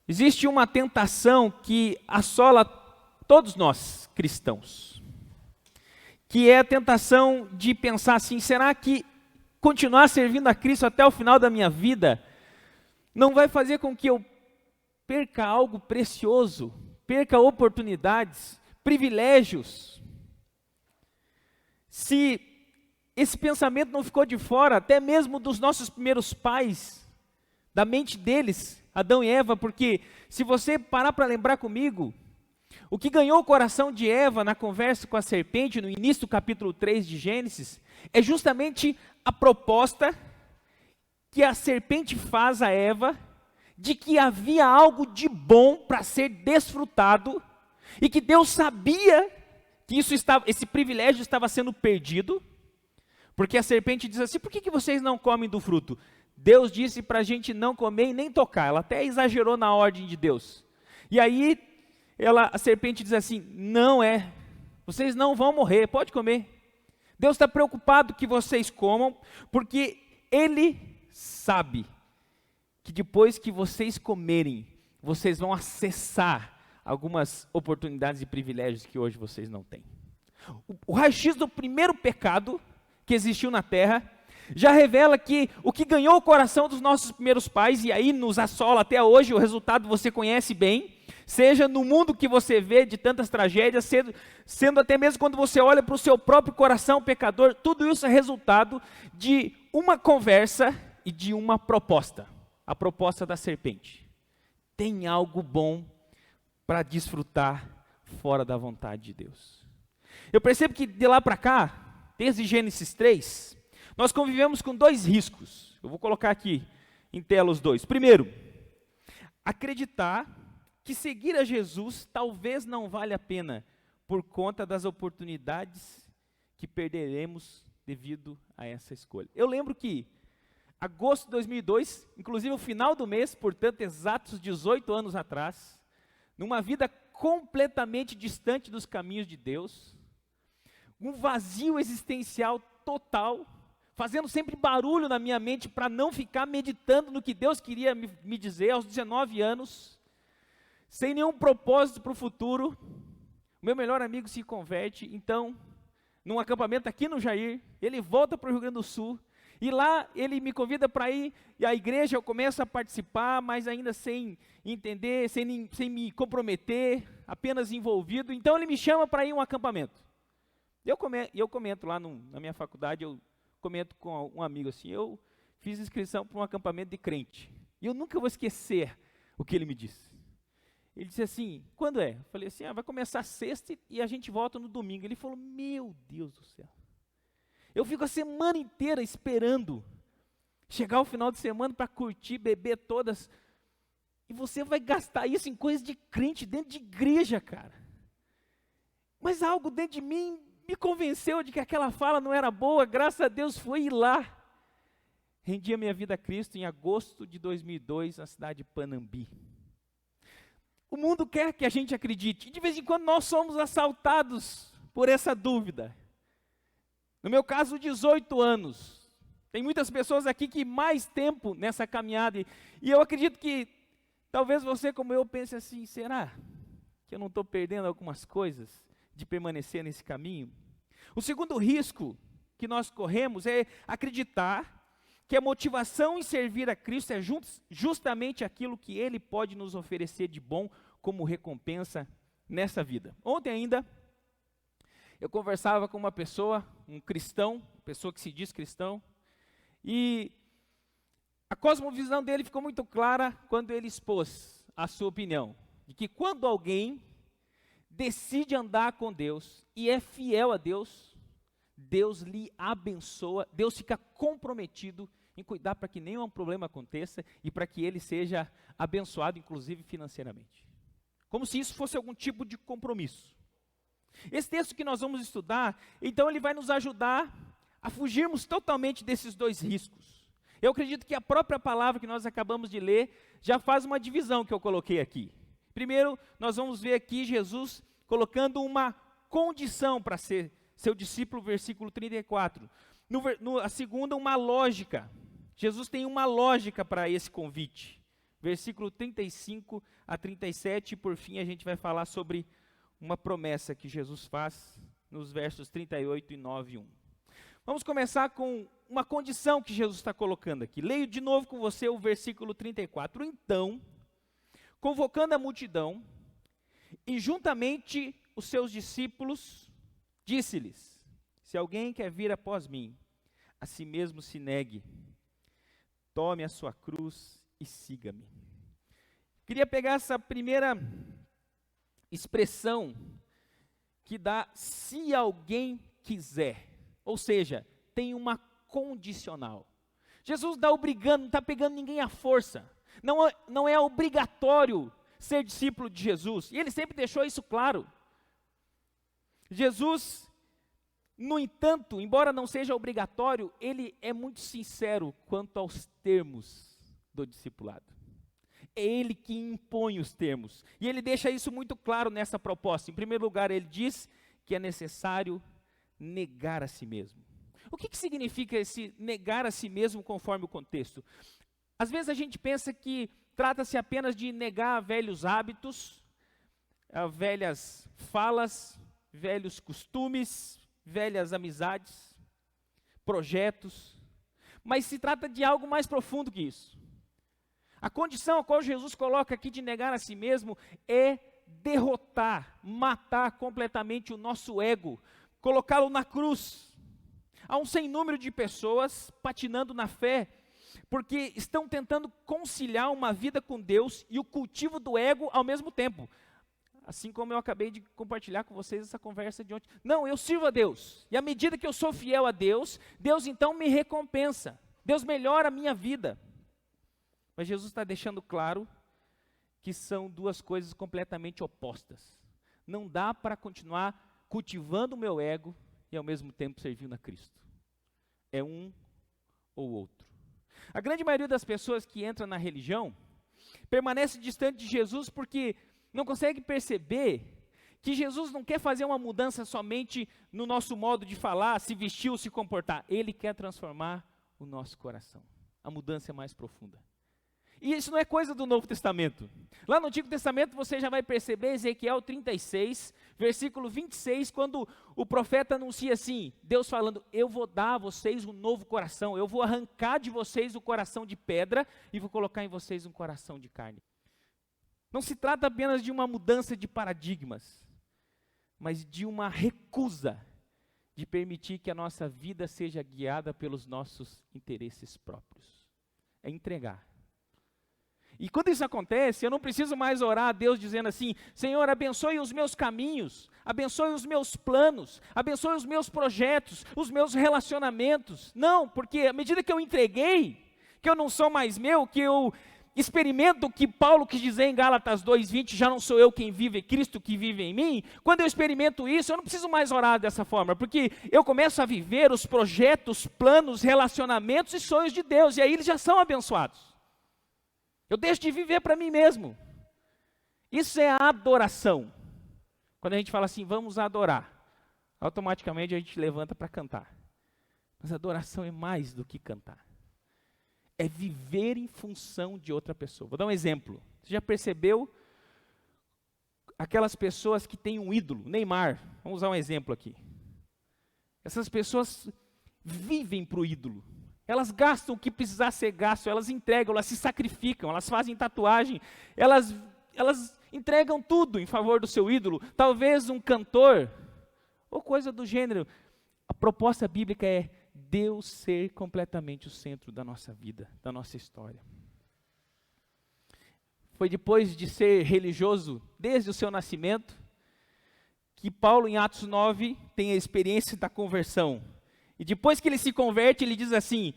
Existe uma tentação que assola todos nós, cristãos, que é a tentação de pensar assim: será que continuar servindo a Cristo até o final da minha vida não vai fazer com que eu perca algo precioso, perca oportunidades, privilégios? Se esse pensamento não ficou de fora, até mesmo dos nossos primeiros pais, da mente deles, Adão e Eva, porque se você parar para lembrar comigo, o que ganhou o coração de Eva na conversa com a serpente, no início do capítulo 3 de Gênesis, é justamente a proposta que a serpente faz a Eva, de que havia algo de bom para ser desfrutado, e que Deus sabia que esse privilégio estava sendo perdido, porque a serpente diz assim: por que vocês não comem do fruto? Deus disse para a gente não comer e nem tocar. Ela até exagerou na ordem de Deus. E aí, a serpente diz assim: não vocês não vão morrer, pode comer. Deus está preocupado que vocês comam, porque Ele sabe que depois que vocês comerem, vocês vão acessar algumas oportunidades e privilégios que hoje vocês não têm. O raio-x do primeiro pecado que existiu na terra já revela que o que ganhou o coração dos nossos primeiros pais, e aí nos assola até hoje, o resultado você conhece bem, seja no mundo que você vê de tantas tragédias, sendo até mesmo quando você olha para o seu próprio coração pecador, tudo isso é resultado de uma conversa e de uma proposta, a proposta da serpente. Tem algo bom para desfrutar fora da vontade de Deus. Eu percebo que de lá para cá, desde Gênesis 3, nós convivemos com dois riscos. Eu vou colocar aqui em tela os dois. Primeiro, acreditar que seguir a Jesus talvez não valha a pena por conta das oportunidades que perderemos devido a essa escolha. Eu lembro que agosto de 2002, inclusive o final do mês, portanto exatos 18 anos atrás, numa vida completamente distante dos caminhos de Deus, um vazio existencial total, fazendo sempre barulho na minha mente para não ficar meditando no que Deus queria me dizer aos 19 anos, sem nenhum propósito para o futuro. O meu melhor amigo se converte, então, num acampamento aqui no Jair, ele volta para o Rio Grande do Sul, e lá ele me convida para ir, e a igreja eu começo a participar, mas ainda sem entender, sem me comprometer, apenas envolvido. Então ele me chama para ir a um acampamento. Eu comento lá na minha faculdade, eu comento com um amigo assim: eu fiz inscrição para um acampamento de crente, e eu nunca vou esquecer o que ele me disse. Ele disse assim: quando é? Eu falei assim: vai começar sexta e a gente volta no domingo. Ele falou: meu Deus do céu, eu fico a semana inteira esperando chegar o final de semana para curtir, beber todas, e você vai gastar isso em coisas de crente dentro de igreja, cara. Mas algo dentro de mim me convenceu de que aquela fala não era boa. Graças a Deus fui ir lá. Rendi a minha vida a Cristo em agosto de 2002, na cidade de Panambi. O mundo quer que a gente acredite, e de vez em quando nós somos assaltados por essa dúvida. No meu caso, 18 anos. Tem muitas pessoas aqui que mais tempo nessa caminhada, e eu acredito que talvez você, como eu, pense assim: será que eu não estou perdendo algumas coisas de permanecer nesse caminho? O segundo risco que nós corremos é acreditar que a motivação em servir a Cristo é justamente aquilo que Ele pode nos oferecer de bom como recompensa nessa vida. Ontem ainda, eu conversava com uma pessoa, um cristão, pessoa que se diz cristão, e a cosmovisão dele ficou muito clara quando ele expôs a sua opinião, de que quando alguém decide andar com Deus e é fiel a Deus, Deus lhe abençoa, Deus fica comprometido em cuidar para que nenhum problema aconteça e para que ele seja abençoado, inclusive financeiramente. Como se isso fosse algum tipo de compromisso. Esse texto que nós vamos estudar, então ele vai nos ajudar a fugirmos totalmente desses dois riscos. Eu acredito que a própria palavra que nós acabamos de ler já faz uma divisão que eu coloquei aqui. Primeiro, nós vamos ver aqui Jesus colocando uma condição para ser seu discípulo, versículo 34. A segunda, uma lógica. Jesus tem uma lógica para esse convite. versículo 35 a 37, e por fim a gente vai falar sobre uma promessa que Jesus faz nos versos 38 e 9 e 1. Vamos começar com uma condição que Jesus está colocando aqui. Leio de novo com você o versículo 34. Então, convocando a multidão, e juntamente os seus discípulos, disse-lhes: se alguém quer vir após mim, a si mesmo se negue, tome a sua cruz e siga-me. Queria pegar essa primeira expressão que dá se alguém quiser, ou seja, tem uma condicional. Jesus está obrigando, não está pegando ninguém à força. Não é obrigatório ser discípulo de Jesus. E ele sempre deixou isso claro. Jesus, no entanto, embora não seja obrigatório, ele é muito sincero quanto aos termos do discipulado. É ele que impõe os termos. E ele deixa isso muito claro nessa proposta. Em primeiro lugar, ele diz que é necessário negar a si mesmo. O que significa esse negar a si mesmo conforme o contexto? Às vezes a gente pensa que trata-se apenas de negar velhos hábitos, velhas falas, velhos costumes, velhas amizades, projetos, mas se trata de algo mais profundo que isso. A condição a qual Jesus coloca aqui de negar a si mesmo é derrotar, matar completamente o nosso ego, colocá-lo na cruz. Há um sem número de pessoas patinando na fé, porque estão tentando conciliar uma vida com Deus e o cultivo do ego ao mesmo tempo. Assim como eu acabei de compartilhar com vocês essa conversa de ontem. Não, eu sirvo a Deus, e à medida que eu sou fiel a Deus, Deus então me recompensa, Deus melhora a minha vida. Mas Jesus está deixando claro que são duas coisas completamente opostas. Não dá para continuar cultivando o meu ego e ao mesmo tempo servindo a Cristo. É um ou outro. A grande maioria das pessoas que entram na religião permanece distante de Jesus porque não consegue perceber que Jesus não quer fazer uma mudança somente no nosso modo de falar, se vestir ou se comportar. Ele quer transformar o nosso coração. A mudança é mais profunda. E isso não é coisa do Novo Testamento. Lá no Antigo Testamento você já vai perceber Ezequiel 36, versículo 26, quando o profeta anuncia assim, Deus falando, eu vou dar a vocês um novo coração, eu vou arrancar de vocês o coração de pedra e vou colocar em vocês um coração de carne. Não se trata apenas de uma mudança de paradigmas, mas de uma recusa de permitir que a nossa vida seja guiada pelos nossos interesses próprios. É entregar. E quando isso acontece, eu não preciso mais orar a Deus dizendo assim, Senhor, abençoe os meus caminhos, abençoe os meus planos, abençoe os meus projetos, os meus relacionamentos. Não, porque à medida que eu entreguei, que eu não sou mais meu, que eu experimento o que Paulo quis dizer em Gálatas 2:20, já não sou eu quem vive, é Cristo que vive em mim. Quando eu experimento isso, eu não preciso mais orar dessa forma, porque eu começo a viver os projetos, planos, relacionamentos e sonhos de Deus, e aí eles já são abençoados. Eu deixo de viver para mim mesmo. Isso é a adoração. Quando a gente fala assim, vamos adorar, automaticamente a gente levanta para cantar. Mas adoração é mais do que cantar. É viver em função de outra pessoa. Vou dar um exemplo. Você já percebeu aquelas pessoas que têm um ídolo? Neymar, vamos usar um exemplo aqui. Essas pessoas vivem para o ídolo. Elas gastam o que precisar ser gasto, elas entregam, elas se sacrificam, elas fazem tatuagem, elas entregam tudo em favor do seu ídolo. Talvez um cantor, ou coisa do gênero. A proposta bíblica é Deus ser completamente o centro da nossa vida, da nossa história. Foi depois de ser religioso desde o seu nascimento, que Paulo em Atos 9 tem a experiência da conversão. E depois que ele se converte, ele diz assim,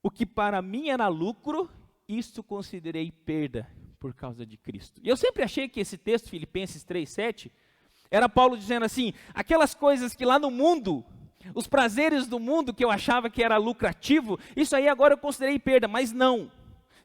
o que para mim era lucro, isto considerei perda por causa de Cristo. E eu sempre achei que esse texto, Filipenses 3:7, era Paulo dizendo assim, aquelas coisas que lá no mundo, os prazeres do mundo que eu achava que era lucrativo, isso aí agora eu considerei perda, mas não.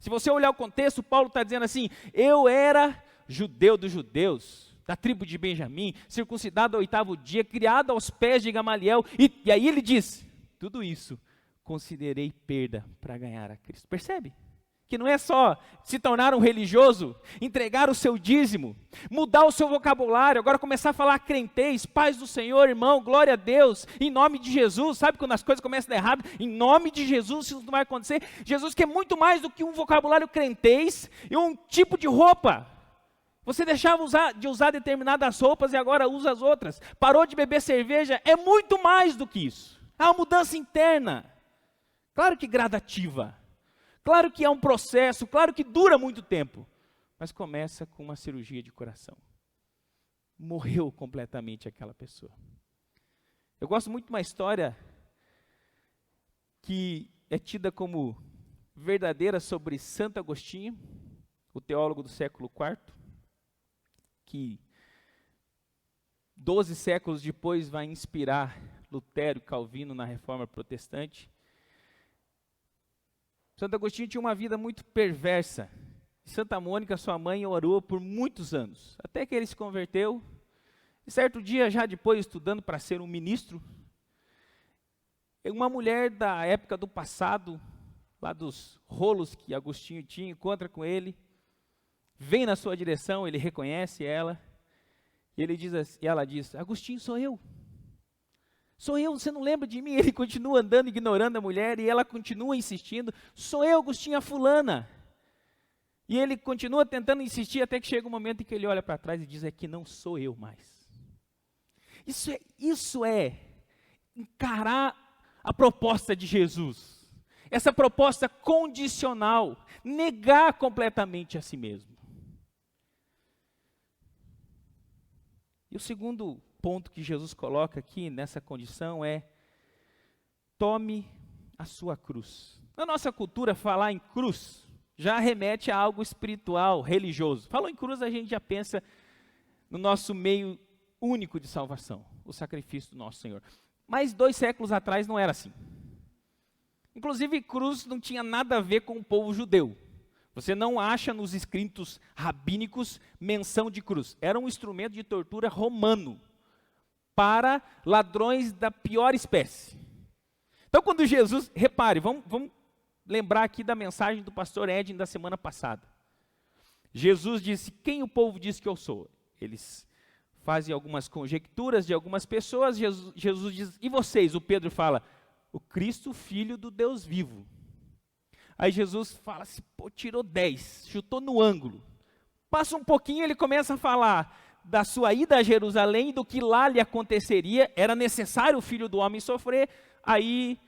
Se você olhar o contexto, Paulo está dizendo assim, eu era judeu dos judeus, da tribo de Benjamim, circuncidado ao 8º dia, criado aos pés de Gamaliel, e aí ele diz, tudo isso considerei perda para ganhar a Cristo. Percebe? que não é só se tornar um religioso, entregar o seu dízimo, mudar o seu vocabulário, agora começar a falar crentez, paz do Senhor, irmão, glória a Deus, em nome de Jesus. Sabe quando as coisas começam a dar errado? Em nome de Jesus, isso não vai acontecer. Jesus quer muito mais do que um vocabulário crentez e um tipo de roupa. Você deixava de usar determinadas roupas e agora usa as outras. Parou de beber cerveja, é muito mais do que isso. Há uma mudança interna, claro que gradativa. Claro que é um processo, claro que dura muito tempo, mas começa com uma cirurgia de coração. Morreu completamente aquela pessoa. Eu gosto muito de uma história que é tida como verdadeira sobre Santo Agostinho, o teólogo do século IV, que 12 séculos depois vai inspirar Lutero e Calvino na Reforma Protestante. Santo Agostinho tinha uma vida muito perversa. Santa Mônica, sua mãe, orou por muitos anos, até que ele se converteu. E certo dia, já depois estudando para ser um ministro, uma mulher da época do passado, lá dos rolos que Agostinho tinha, encontra com ele, vem na sua direção, ele reconhece ela, e ela diz, Agostinho, sou eu. Sou eu, você não lembra de mim? Ele continua andando, ignorando a mulher, e ela continua insistindo, sou eu, Agostinho, a fulana. E ele continua tentando insistir, até que chega um momento em que ele olha para trás e diz, é que não sou eu mais. Isso é encarar a proposta de Jesus. Essa proposta condicional, negar completamente a si mesmo. E o segundo ponto que Jesus coloca aqui nessa condição é, tome a sua cruz. Na nossa cultura, falar em cruz já remete a algo espiritual, religioso. Falou em cruz, a gente já pensa no nosso meio único de salvação, o sacrifício do nosso Senhor. Mas 2 séculos atrás não era assim. Inclusive, cruz não tinha nada a ver com o povo judeu. Você não acha nos escritos rabínicos menção de cruz. Era um instrumento de tortura romano para ladrões da pior espécie. Então, quando Jesus, repare, vamos lembrar aqui da mensagem do pastor Edin da semana passada. Jesus disse, quem o povo diz que eu sou? Eles fazem algumas conjecturas de algumas pessoas, Jesus diz, e vocês? O Pedro fala, o Cristo, filho do Deus vivo. Aí Jesus fala assim, pô, tirou 10, chutou no ângulo. Passa um pouquinho, ele começa a falar da sua ida a Jerusalém, do que lá lhe aconteceria, era necessário o Filho do Homem sofrer, aí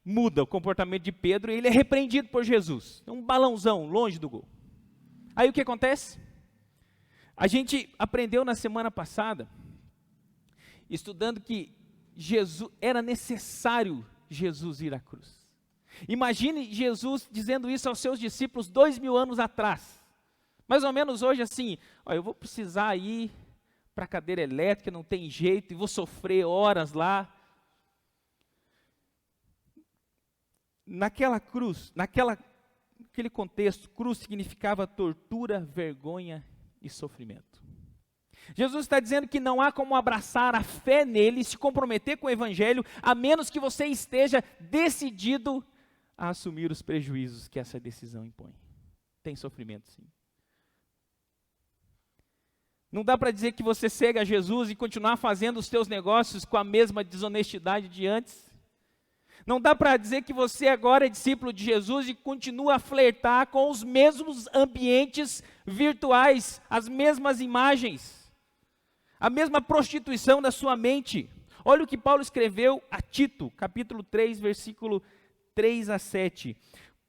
muda o comportamento de Pedro e ele é repreendido por Jesus. Um balãozão, longe do gol. Aí o que acontece? A gente aprendeu na semana passada, estudando que era necessário Jesus ir à cruz. Imagine Jesus dizendo isso aos seus discípulos 2000 anos atrás. Mais ou menos hoje assim, eu vou precisar ir para a cadeira elétrica, não tem jeito, e vou sofrer horas lá. Naquela cruz, naquele contexto, cruz significava tortura, vergonha e sofrimento. Jesus está dizendo que não há como abraçar a fé nele, se comprometer com o evangelho, a menos que você esteja decidido a assumir os prejuízos que essa decisão impõe. Tem sofrimento, sim. Não dá para dizer que você segue a Jesus e continuar fazendo os seus negócios com a mesma desonestidade de antes. Não dá para dizer que você agora é discípulo de Jesus e continua a flertar com os mesmos ambientes virtuais, as mesmas imagens, a mesma prostituição da sua mente. Olha o que Paulo escreveu a Tito, capítulo 3, versículo 3 a 7.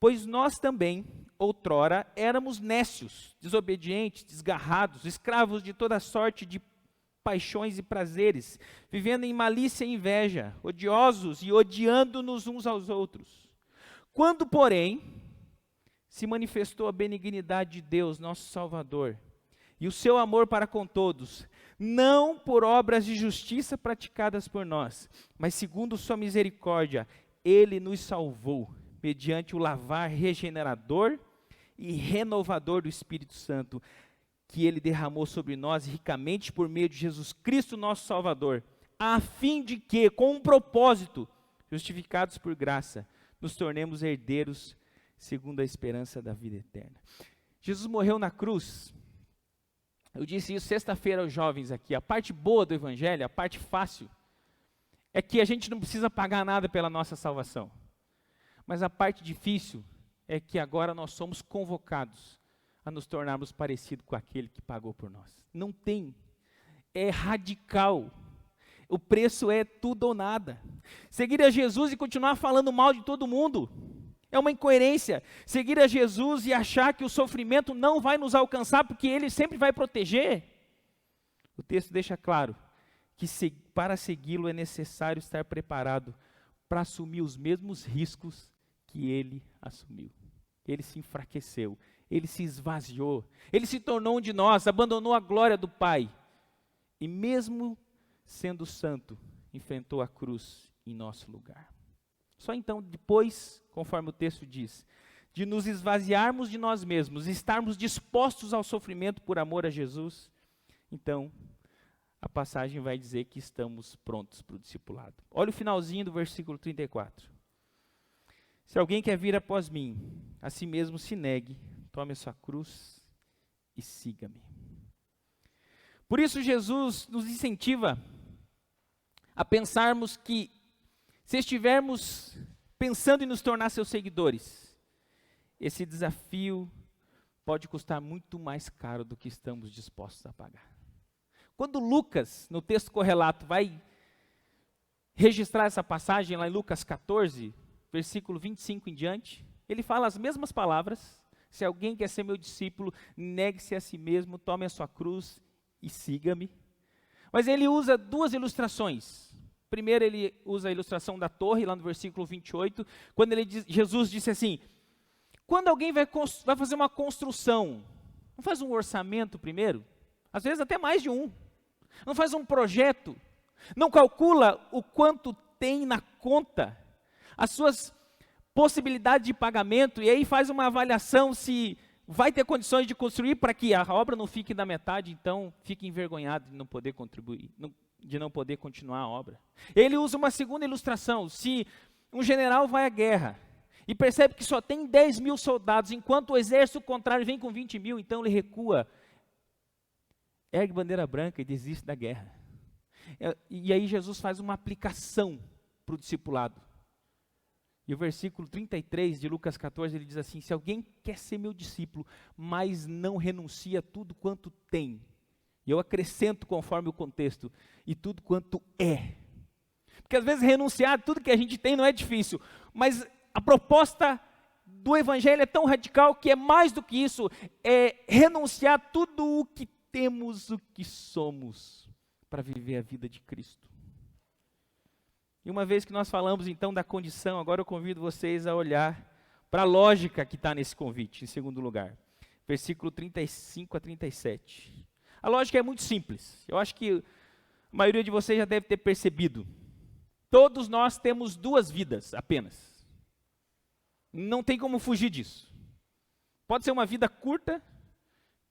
Pois nós também, outrora, éramos nécios, desobedientes, desgarrados, escravos de toda sorte de paixões e prazeres, vivendo em malícia e inveja, odiosos e odiando-nos uns aos outros. Quando, porém, se manifestou a benignidade de Deus, nosso Salvador, e o seu amor para com todos, não por obras de justiça praticadas por nós, mas segundo sua misericórdia, ele nos salvou, mediante o lavar regenerador e renovador do Espírito Santo, que ele derramou sobre nós ricamente por meio de Jesus Cristo, nosso Salvador, a fim de que, com um propósito, justificados por graça, nos tornemos herdeiros segundo a esperança da vida eterna. Jesus morreu na cruz. Eu disse isso sexta-feira aos jovens aqui. A parte boa do evangelho, a parte fácil, é que a gente não precisa pagar nada pela nossa salvação. Mas a parte difícil é que agora nós somos convocados a nos tornarmos parecidos com aquele que pagou por nós. Não tem. É radical. O preço é tudo ou nada. Seguir a Jesus e continuar falando mal de todo mundo é uma incoerência. Seguir a Jesus e achar que o sofrimento não vai nos alcançar porque Ele sempre vai proteger. O texto deixa claro que para segui-lo é necessário estar preparado para assumir os mesmos riscos que Ele assumiu. Ele se enfraqueceu, Ele se esvaziou, Ele se tornou um de nós, abandonou a glória do Pai. E mesmo sendo santo, enfrentou a cruz em nosso lugar. Só então, depois, conforme o texto diz, de nos esvaziarmos de nós mesmos, estarmos dispostos ao sofrimento por amor a Jesus, então, a passagem vai dizer que estamos prontos para o discipulado. Olha o finalzinho do versículo 34. Se alguém quer vir após mim, a si mesmo se negue, tome a sua cruz e siga-me. Por isso Jesus nos incentiva a pensarmos que, se estivermos pensando em nos tornar seus seguidores, esse desafio pode custar muito mais caro do que estamos dispostos a pagar. Quando Lucas, no texto correlato, vai registrar essa passagem lá em Lucas 14, versículo 25 em diante, ele fala as mesmas palavras: se alguém quer ser meu discípulo, negue-se a si mesmo, tome a sua cruz e siga-me. Mas ele usa duas ilustrações. Primeiro ele usa a ilustração da torre, lá no versículo 28, quando Jesus disse assim: quando alguém vai fazer uma construção, não faz um orçamento primeiro? Às vezes até mais de um. Não faz um projeto, não calcula o quanto tem na conta, as suas possibilidades de pagamento, e aí faz uma avaliação se vai ter condições de construir para que a obra não fique na metade, então fique envergonhado de não poder contribuir, de não poder continuar a obra. Ele usa uma segunda ilustração: se um general vai à guerra e percebe que só tem 10 mil soldados, enquanto o exército contrário vem com 20 mil, então ele recua, ergue bandeira branca e desiste da guerra. E aí Jesus faz uma aplicação para o discipulado. E o versículo 33 de Lucas 14, ele diz assim: se alguém quer ser meu discípulo, mas não renuncia a tudo quanto tem, e eu acrescento conforme o contexto, e tudo quanto é. Porque às vezes renunciar a tudo que a gente tem não é difícil, mas a proposta do evangelho é tão radical que é mais do que isso, é renunciar a tudo o que temos, o que somos, para viver a vida de Cristo. E uma vez que nós falamos então da condição, agora eu convido vocês a olhar para a lógica que está nesse convite, em segundo lugar. Versículo 35 a 37. A lógica é muito simples. Eu acho que a maioria de vocês já deve ter percebido. Todos nós temos duas vidas apenas. Não tem como fugir disso. Pode ser uma vida curta,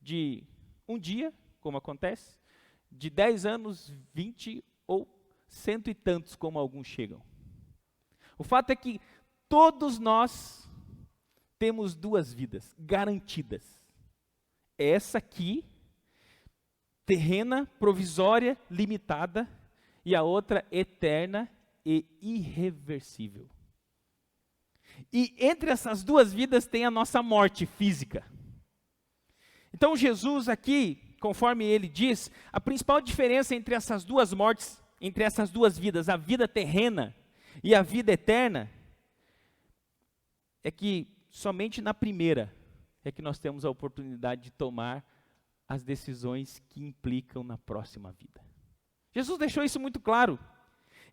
de um dia, como acontece, de 10 anos, 20 ou 100 e tantos, como alguns chegam. O fato é que todos nós temos duas vidas garantidas. Essa aqui, terrena, provisória, limitada, e a outra eterna e irreversível. E entre essas duas vidas tem a nossa morte física. Então Jesus aqui, conforme ele diz, a principal diferença entre essas duas mortes, entre essas duas vidas, a vida terrena e a vida eterna, é que somente na primeira é que nós temos a oportunidade de tomar as decisões que implicam na próxima vida. Jesus deixou isso muito claro.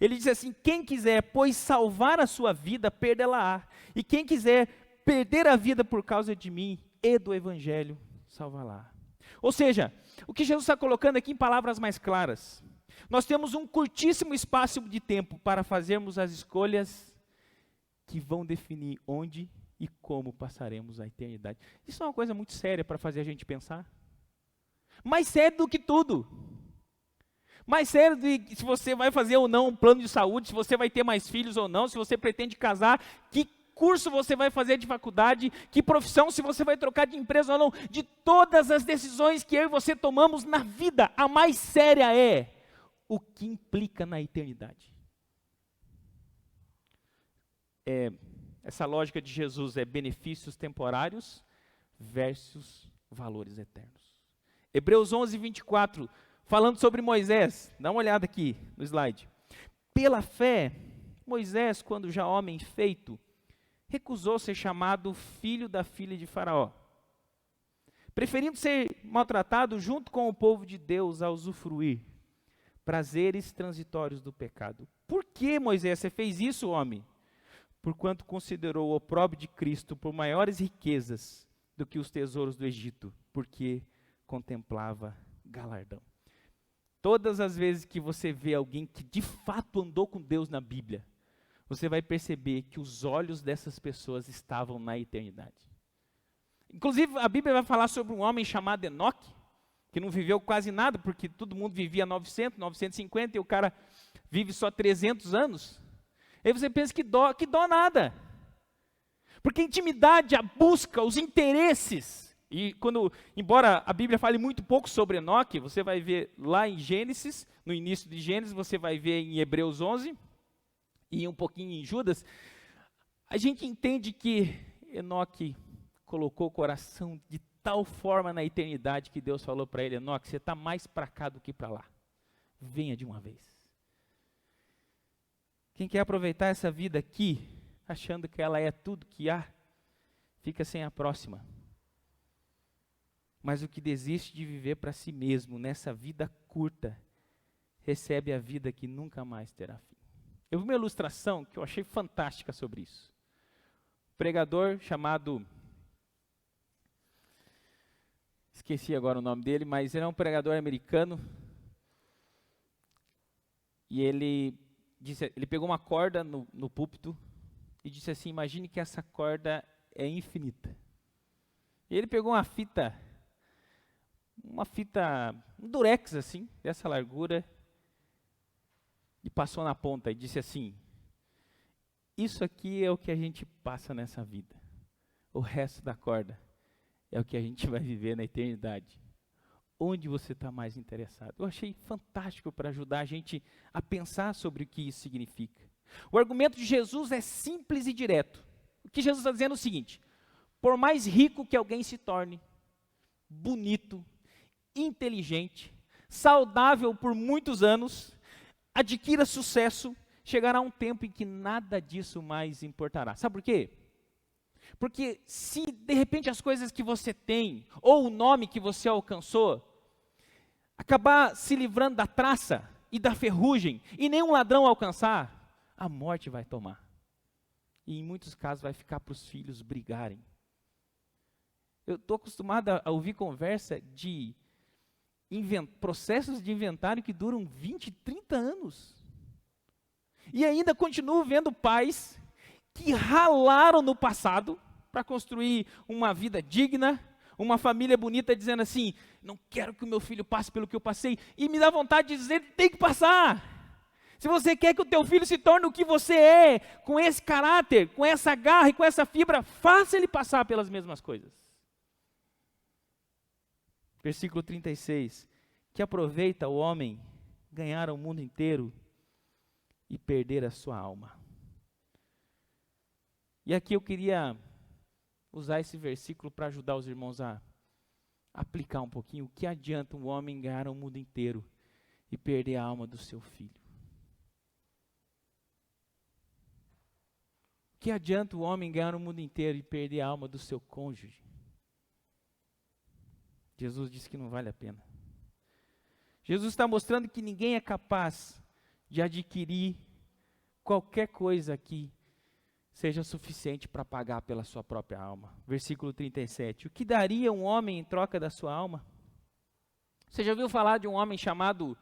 Ele diz assim: quem quiser, pois, salvar a sua vida, perdê-la-á. E quem quiser perder a vida por causa de mim e do evangelho, salvá-la. Ou seja, o que Jesus está colocando aqui em palavras mais claras: nós temos um curtíssimo espaço de tempo para fazermos as escolhas que vão definir onde e como passaremos a eternidade. Isso é uma coisa muito séria para fazer a gente pensar. Mais sério do que tudo. Mais sério do que se você vai fazer ou não um plano de saúde, se você vai ter mais filhos ou não, se você pretende casar, que curso você vai fazer de faculdade, que profissão, se você vai trocar de empresa ou não, de todas as decisões que eu e você tomamos na vida, a mais séria é o que implica na eternidade. Essa lógica de Jesus é benefícios temporários versus valores eternos. Hebreus 11, 24, falando sobre Moisés, dá uma olhada aqui no slide. Pela fé, Moisés, quando já homem feito, recusou ser chamado filho da filha de Faraó, preferindo ser maltratado junto com o povo de Deus a usufruir prazeres transitórios do pecado. Por que, Moisés, você fez isso, homem? Porquanto considerou o opróbrio de Cristo por maiores riquezas do que os tesouros do Egito, porque contemplava galardão. Todas as vezes que você vê alguém que de fato andou com Deus na Bíblia, você vai perceber que os olhos dessas pessoas estavam na eternidade. Inclusive, a Bíblia vai falar sobre um homem chamado Enoque, que não viveu quase nada, porque todo mundo vivia 900, 950, e o cara vive só 300 anos. Aí você pensa que dó nada. Porque a intimidade, a busca, os interesses, embora a Bíblia fale muito pouco sobre Enoque, você vai ver lá em Gênesis, no início de Gênesis, você vai ver em Hebreus 11, e um pouquinho em Judas, a gente entende que Enoque colocou o coração de tal forma na eternidade que Deus falou para ele: Enoque, você está mais para cá do que para lá, venha de uma vez. Quem quer aproveitar essa vida aqui, achando que ela é tudo que há, fica sem a próxima. Mas o que desiste de viver para si mesmo nessa vida curta, recebe a vida que nunca mais terá fim. Eu vi uma ilustração que eu achei fantástica sobre isso. Um pregador chamado, esqueci agora o nome dele, mas ele é um pregador americano, e ele pegou uma corda no púlpito e disse assim: imagine que essa corda é infinita. E ele pegou um durex assim, dessa largura, e passou na ponta e disse assim: isso aqui é o que a gente passa nessa vida. O resto da corda é o que a gente vai viver na eternidade. Onde você está mais interessado? Eu achei fantástico para ajudar a gente a pensar sobre o que isso significa. O argumento de Jesus é simples e direto. O que Jesus está dizendo é o seguinte: por mais rico que alguém se torne, bonito, inteligente, saudável por muitos anos, adquira sucesso, chegará um tempo em que nada disso mais importará. Sabe por quê? Porque se de repente as coisas que você tem, ou o nome que você alcançou, acabar se livrando da traça e da ferrugem, e nenhum ladrão alcançar, a morte vai tomar. E em muitos casos vai ficar para os filhos brigarem. Eu estou acostumado a ouvir conversa de processos de inventário que duram 20, 30 anos. E ainda continuo vendo pais que ralaram no passado para construir uma vida digna, uma família bonita, dizendo assim: não quero que o meu filho passe pelo que eu passei, e me dá vontade de dizer: tem que passar. Se você quer que o teu filho se torne o que você é, com esse caráter, com essa garra e com essa fibra, faça ele passar pelas mesmas coisas. Versículo 36, que aproveita o homem ganhar o mundo inteiro e perder a sua alma. E aqui eu queria usar esse versículo para ajudar os irmãos a aplicar um pouquinho. O que adianta um homem ganhar o mundo inteiro e perder a alma do seu filho? O que adianta o homem ganhar o mundo inteiro e perder a alma do seu cônjuge? Jesus disse que não vale a pena. Jesus está mostrando que ninguém é capaz de adquirir qualquer coisa aqui seja suficiente para pagar pela sua própria alma. Versículo 37. O que daria um homem em troca da sua alma? Você já ouviu falar de um homem chamado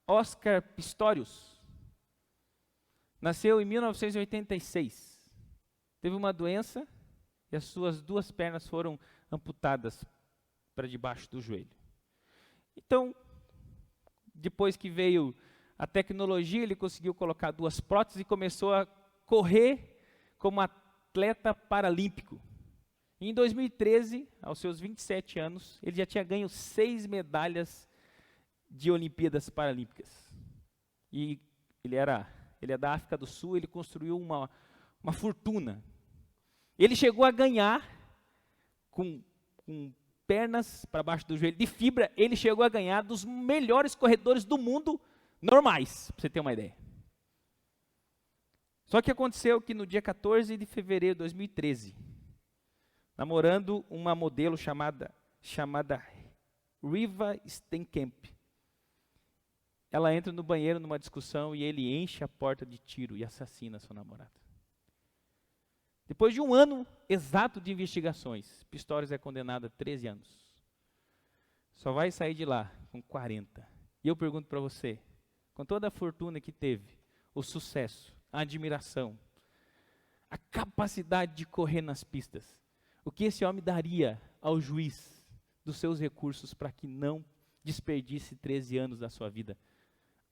Oscar Pistorius? Nasceu em 1986. Teve uma doença e as suas 2 pernas foram amputadas para debaixo do joelho. Então, depois que veio a tecnologia, ele conseguiu colocar 2 próteses e começou a correr como atleta paralímpico. Em 2013, aos seus 27 anos, ele já tinha ganho 6 medalhas de Olimpíadas Paralímpicas. E ele é da África do Sul, ele construiu uma fortuna. Ele chegou a ganhar, com pernas para baixo do joelho de fibra, ele chegou a ganhar dos melhores corredores do mundo normais, para você ter uma ideia. Só que aconteceu que no dia 14 de fevereiro de 2013, namorando uma modelo chamada Riva Steenkamp, ela entra no banheiro numa discussão e ele enche a porta de tiro e assassina sua namorada. Depois de um ano exato de investigações, Pistorius é condenado a 13 anos. Só vai sair de lá com 40. E eu pergunto para você, com toda a fortuna que teve, o sucesso, a admiração, a capacidade de correr nas pistas, o que esse homem daria ao juiz dos seus recursos para que não desperdice 13 anos da sua vida?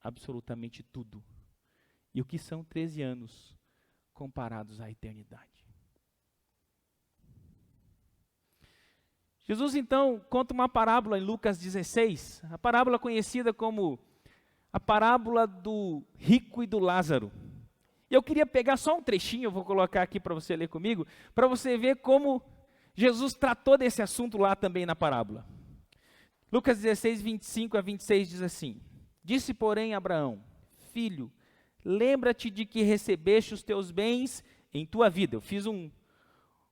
Absolutamente tudo. E o que são 13 anos comparados à eternidade? Jesus então conta uma parábola em Lucas 16, a parábola conhecida como a parábola do rico e do Lázaro. E eu queria pegar só um trechinho, eu vou colocar aqui para você ler comigo, para você ver como Jesus tratou desse assunto lá também na parábola. Lucas 16, 25 a 26 diz assim: Disse, porém, Abraão: Filho, lembra-te de que recebeste os teus bens em tua vida. Eu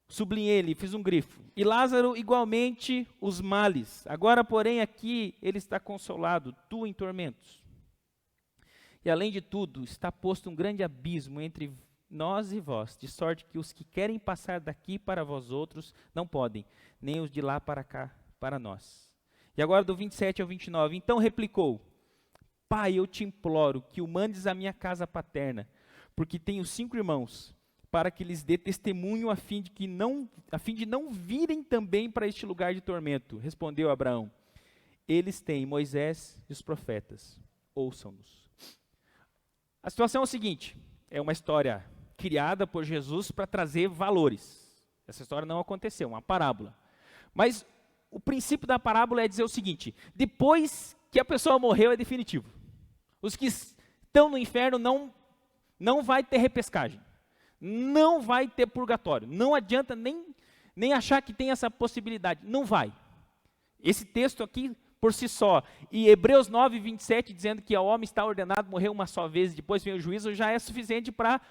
sublinhei ele, fiz um grifo. E Lázaro igualmente os males. Agora, porém, aqui ele está consolado, tu em tormentos. E além de tudo, está posto um grande abismo entre nós e vós, de sorte que os que querem passar daqui para vós outros não podem, nem os de lá para cá para nós. E agora do 27 ao 29, então replicou: Pai, eu te imploro que o mandes à minha casa paterna, porque tenho 5 irmãos, para que lhes dê testemunho a fim de não virem também para este lugar de tormento. Respondeu Abraão: Eles têm Moisés e os profetas, ouçam-nos. A situação é o seguinte, é uma história criada por Jesus para trazer valores. Essa história não aconteceu, é uma parábola. Mas o princípio da parábola é dizer o seguinte: depois que a pessoa morreu é definitivo. Os que estão no inferno não vai ter repescagem. Não vai ter purgatório. Não adianta nem achar que tem essa possibilidade. Não vai. Esse texto aqui, por si só, e Hebreus 9, 27, dizendo que o homem está ordenado morrer uma só vez, depois vem o juízo, já é suficiente para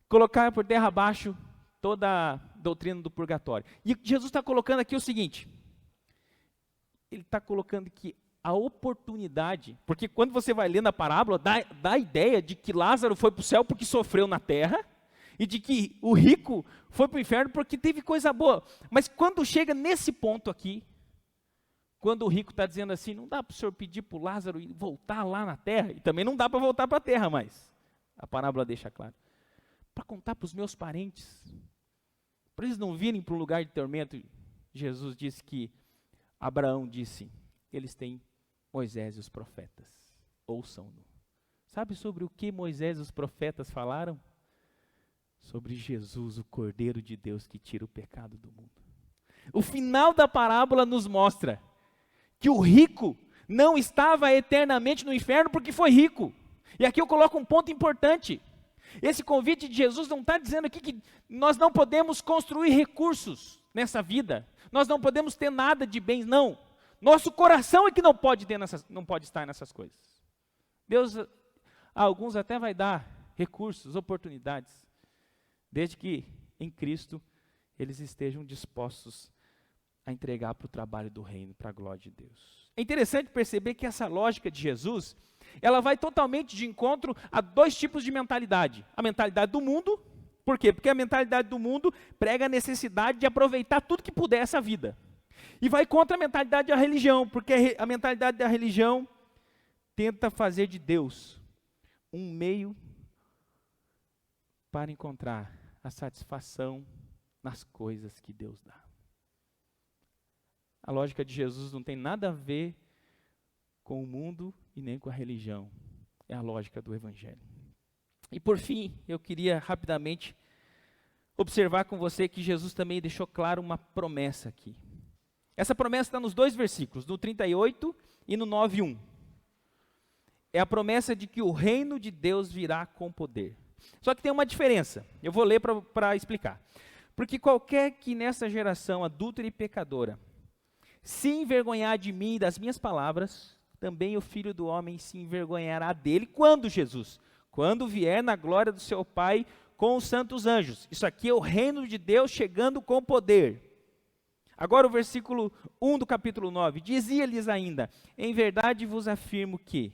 colocar por terra abaixo toda a doutrina do purgatório. E Jesus está colocando aqui o seguinte, ele está colocando que a oportunidade, porque quando você vai lendo a parábola, dá a ideia de que Lázaro foi para o céu porque sofreu na terra, e de que o rico foi para o inferno porque teve coisa boa. Mas quando chega nesse ponto aqui, quando o rico está dizendo assim, não dá para o senhor pedir para o Lázaro voltar lá na terra, e também não dá para voltar para a terra mais, a parábola deixa claro, para contar para os meus parentes, para eles não virem para um lugar de tormento. Jesus disse que, Abraão disse, eles têm Moisés e os profetas, ouçam-no. Sabe sobre o que Moisés e os profetas falaram? Sobre Jesus, o Cordeiro de Deus que tira o pecado do mundo. O final da parábola nos mostra que o rico não estava eternamente no inferno porque foi rico. E aqui eu coloco um ponto importante. Esse convite de Jesus não está dizendo aqui que nós não podemos construir recursos nessa vida. Nós não podemos ter nada de bens, não. Nosso coração é que não pode estar nessas coisas. Deus, a alguns até vai dar recursos, oportunidades, desde que em Cristo eles estejam dispostos a entregar para o trabalho do reino, para a glória de Deus. É interessante perceber que essa lógica de Jesus, ela vai totalmente de encontro a 2 tipos de mentalidade. A mentalidade do mundo, por quê? Porque a mentalidade do mundo prega a necessidade de aproveitar tudo que puder essa vida. E vai contra a mentalidade da religião, porque a mentalidade da religião tenta fazer de Deus um meio para encontrar a satisfação nas coisas que Deus dá. A lógica de Jesus não tem nada a ver com o mundo e nem com a religião. É a lógica do Evangelho. E por fim, eu queria rapidamente observar com você que Jesus também deixou claro uma promessa aqui. Essa promessa está nos 2 versículos, no 38 e no 9:1. É a promessa de que o reino de Deus virá com poder. Só que tem uma diferença, eu vou ler para explicar. Porque qualquer que nessa geração adúltera e pecadora se envergonhar de mim e das minhas palavras, também o Filho do Homem se envergonhará dele. Quando, Jesus? Quando vier na glória do seu Pai com os santos anjos. Isso aqui é o reino de Deus chegando com poder. Agora o versículo 1 do capítulo 9. Dizia-lhes ainda: em verdade vos afirmo que,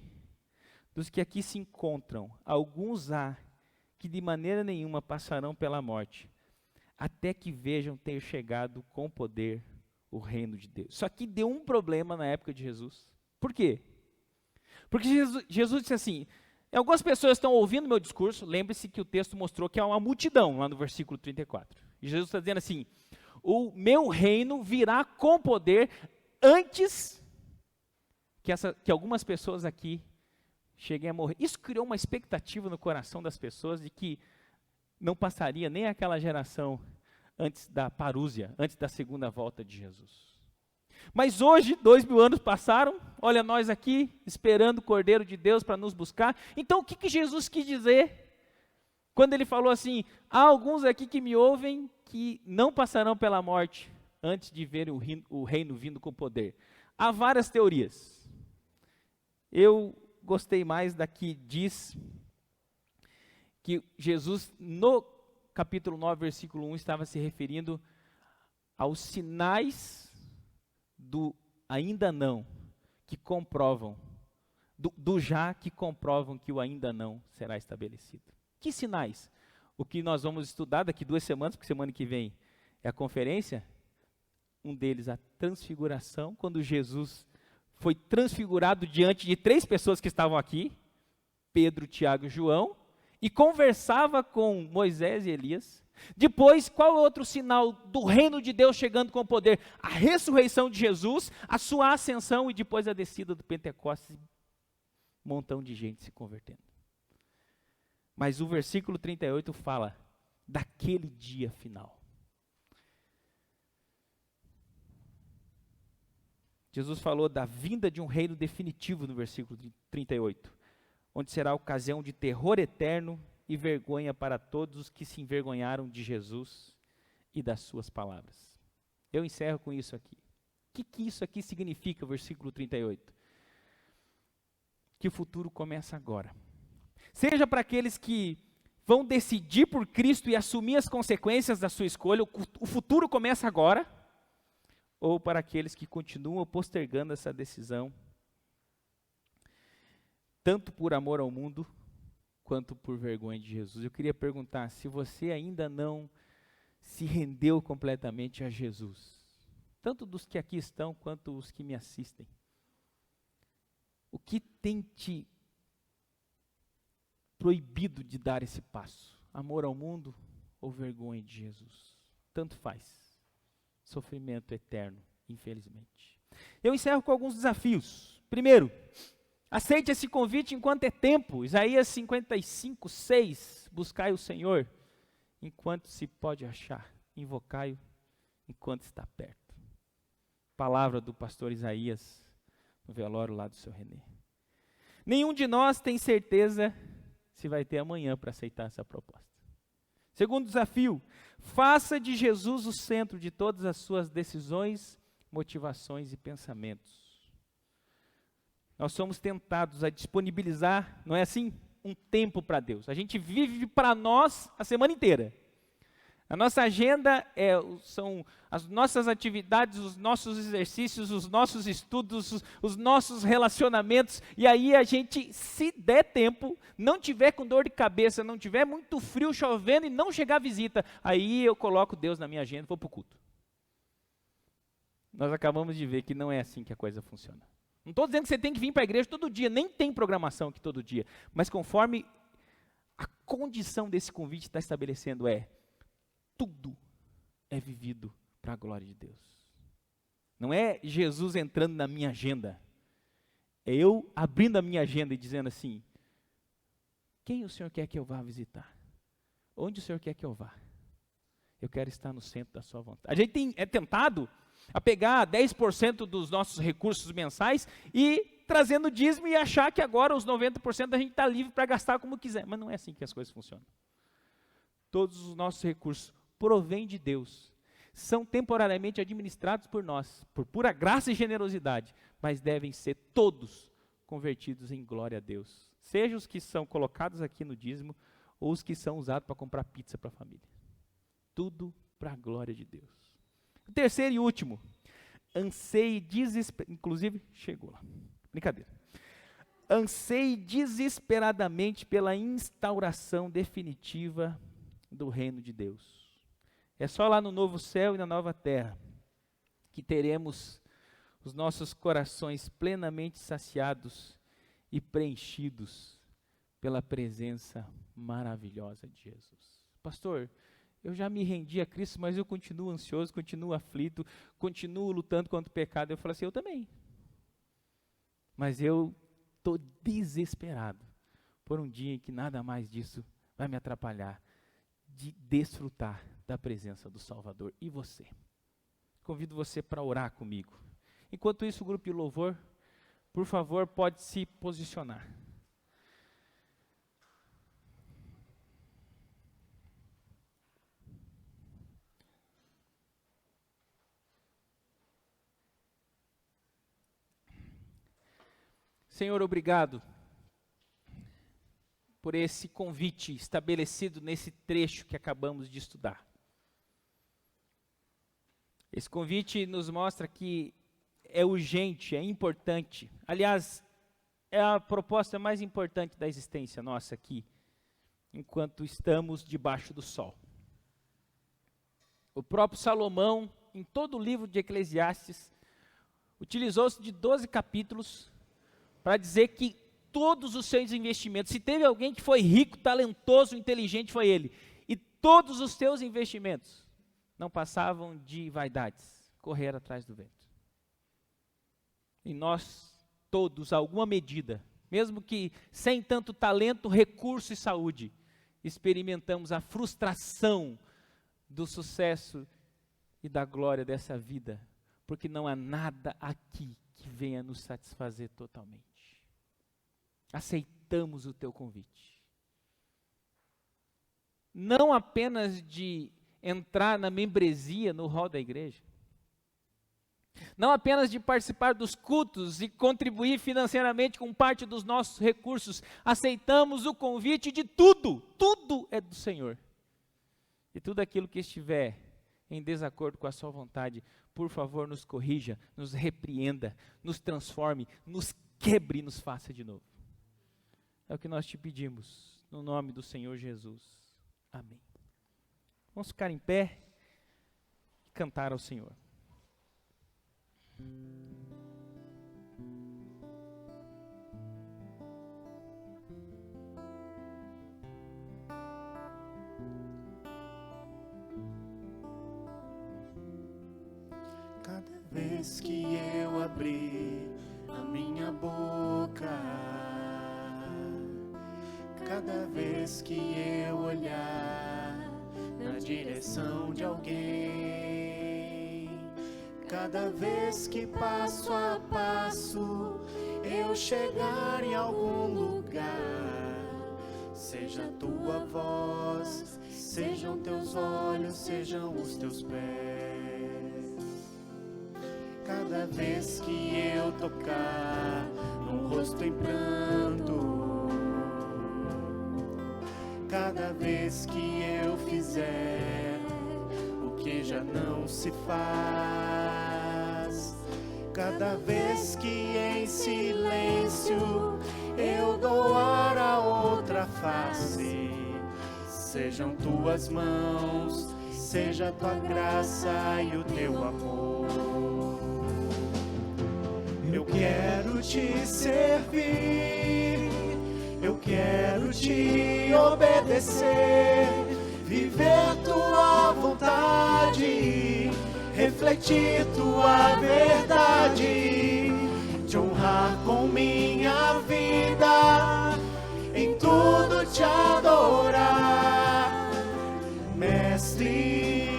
dos que aqui se encontram, alguns há que de maneira nenhuma passarão pela morte, até que vejam ter chegado com poder o reino de Deus. Isso aqui deu um problema na época de Jesus. Por quê? Porque Jesus disse assim, algumas pessoas estão ouvindo meu discurso, lembre-se que o texto mostrou que há uma multidão, lá no versículo 34. E Jesus está dizendo assim, o meu reino virá com poder antes que algumas pessoas aqui cheguem a morrer. Isso criou uma expectativa no coração das pessoas de que não passaria nem aquela geração antes da parúzia, antes da segunda volta de Jesus. Mas hoje, 2000 anos passaram, olha nós aqui, esperando o Cordeiro de Deus para nos buscar. Então o que Jesus quis dizer? Quando ele falou assim, há alguns aqui que me ouvem que não passarão pela morte antes de verem o reino vindo com poder. Há várias teorias. Eu gostei mais da que diz que Jesus, no capítulo 9, versículo 1, estava se referindo aos sinais do ainda não, que comprovam, do já que comprovam que o ainda não será estabelecido. Que sinais? O que nós vamos estudar daqui 2 semanas, porque semana que vem é a conferência, um deles a transfiguração, quando Jesus foi transfigurado diante de 3 pessoas que estavam aqui, Pedro, Tiago e João, e conversava com Moisés e Elias. Depois, qual é outro sinal do reino de Deus chegando com poder? A ressurreição de Jesus, a sua ascensão e depois a descida do Pentecostes, um montão de gente se convertendo. Mas o versículo 38 fala daquele dia final. Jesus falou da vinda de um reino definitivo no versículo 38, onde será ocasião de terror eterno e vergonha para todos os que se envergonharam de Jesus e das suas palavras. Eu encerro com isso aqui. O que isso aqui significa, versículo 38? Que o futuro começa agora. Seja para aqueles que vão decidir por Cristo e assumir as consequências da sua escolha, o futuro começa agora, ou para aqueles que continuam postergando essa decisão, tanto por amor ao mundo, quanto por vergonha de Jesus. Eu queria perguntar, se você ainda não se rendeu completamente a Jesus, tanto dos que aqui estão, quanto os que me assistem, o que tem te proibido de dar esse passo? Amor ao mundo ou vergonha de Jesus? Tanto faz. Sofrimento eterno, infelizmente. Eu encerro com alguns desafios. Primeiro, aceite esse convite enquanto é tempo. Isaías 55, 6. Buscai o Senhor enquanto se pode achar. Invocai-o enquanto está perto. Palavra do pastor Isaías no velório lá do seu Renê. Nenhum de nós tem certeza se vai ter amanhã para aceitar essa proposta. Segundo desafio, faça de Jesus o centro de todas as suas decisões, motivações e pensamentos. Nós somos tentados a disponibilizar, não é assim? Um tempo para Deus. A gente vive para nós a semana inteira. A nossa agenda são as nossas atividades, os nossos exercícios, os nossos estudos, os nossos relacionamentos. E aí a gente, se der tempo, não tiver com dor de cabeça, não tiver muito frio, chovendo e não chegar a visita, aí eu coloco Deus na minha agenda e vou para o culto. Nós acabamos de ver que não é assim que a coisa funciona. Não estou dizendo que você tem que vir para a igreja todo dia, nem tem programação aqui todo dia. Mas conforme a condição desse convite está estabelecendo tudo é vivido para a glória de Deus. Não é Jesus entrando na minha agenda. É eu abrindo a minha agenda e dizendo assim, quem o Senhor quer que eu vá visitar? Onde o Senhor quer que eu vá? Eu quero estar no centro da sua vontade. A gente é tentado a pegar 10% dos nossos recursos mensais e trazendo dízimo e achar que agora os 90% a gente está livre para gastar como quiser. Mas não é assim que as coisas funcionam. Todos os nossos recursos provêm de Deus. São temporariamente administrados por nós, por pura graça e generosidade, mas devem ser todos convertidos em glória a Deus. Seja os que são colocados aqui no dízimo, ou os que são usados para comprar pizza para a família. Tudo para a glória de Deus. O terceiro e último, anseie inclusive, chegou lá, brincadeira. Anseie desesperadamente pela instauração definitiva do reino de Deus. É só lá no novo céu e na nova terra que teremos os nossos corações plenamente saciados e preenchidos pela presença maravilhosa de Jesus. Pastor, eu já me rendi a Cristo, mas eu continuo ansioso, continuo aflito, continuo lutando contra o pecado. Eu falo assim, eu também. Mas eu estou desesperado por um dia em que nada mais disso vai me atrapalhar de desfrutar da presença do Salvador. E você? Convido você para orar comigo. Enquanto isso, o grupo de louvor, por favor, pode se posicionar. Senhor, obrigado por esse convite estabelecido nesse trecho que acabamos de estudar. Esse convite nos mostra que é urgente, é importante. Aliás, é a proposta mais importante da existência nossa aqui, enquanto estamos debaixo do sol. O próprio Salomão, em todo o livro de Eclesiastes, utilizou-se de 12 capítulos para dizer que todos os seus investimentos, se teve alguém que foi rico, talentoso, inteligente, foi ele. E todos os seus investimentos não passavam de vaidades, correr atrás do vento. E nós todos, a alguma medida, mesmo que sem tanto talento, recurso e saúde, experimentamos a frustração do sucesso e da glória dessa vida, porque não há nada aqui que venha nos satisfazer totalmente. Aceitamos o teu convite. Não apenas de entrar na membresia no hall da igreja, não apenas de participar dos cultos e contribuir financeiramente com parte dos nossos recursos, aceitamos o convite de tudo, tudo é do Senhor. E tudo aquilo que estiver em desacordo com a sua vontade, por favor, nos corrija, nos repreenda, nos transforme, nos quebre e nos faça de novo. É o que nós te pedimos, no nome do Senhor Jesus. Amém. Vamos ficar em pé e cantar ao Senhor. Cada vez que eu abrir a minha boca, cada vez que eu olhar na direção de alguém, cada vez que passo a passo eu chegar em algum lugar, seja a tua voz, sejam teus olhos, sejam os teus pés. Cada vez que eu tocar num rosto em pranto, cada vez que eu fizer o que já não se faz, cada vez que em silêncio eu dou ar à outra face, sejam tuas mãos, seja tua graça e o teu amor. Eu quero te servir, eu quero te obedecer, viver tua vontade, refletir tua verdade, te honrar com minha vida, em tudo te adorar, Mestre.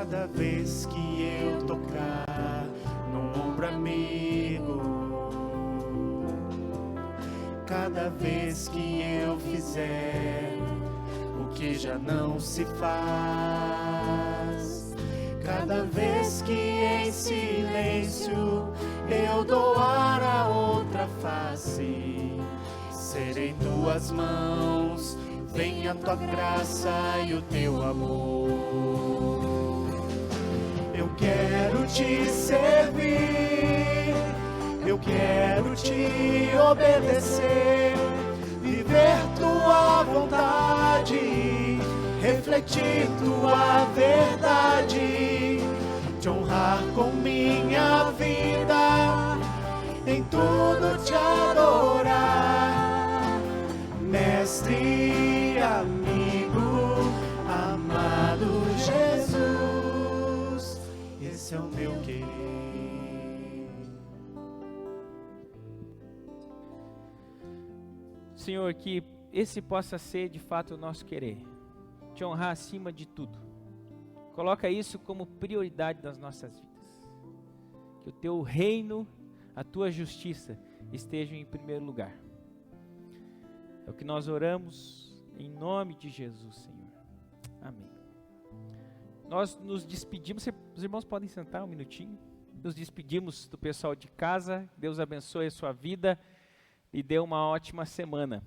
Cada vez que eu tocar num ombro amigo, cada vez que eu fizer o que já não se faz, cada vez que em silêncio eu doar a outra face, serei tuas mãos, vem a tua graça e o teu amor. Eu quero te servir, eu quero te obedecer, viver tua vontade, refletir tua verdade, te honrar com minha vida, em tudo te adorar, mestre, amigo, amado Jesus, esse é o meu querer. Senhor, que esse possa ser de fato o nosso querer, te honrar acima de tudo. Coloca isso como prioridade das nossas vidas. Que o teu reino, a tua justiça estejam em primeiro lugar. É o que nós oramos em nome de Jesus, Senhor. Amém. Nós nos despedimos, os irmãos podem sentar um minutinho. Nos despedimos do pessoal de casa. Deus abençoe a sua vida e dê uma ótima semana.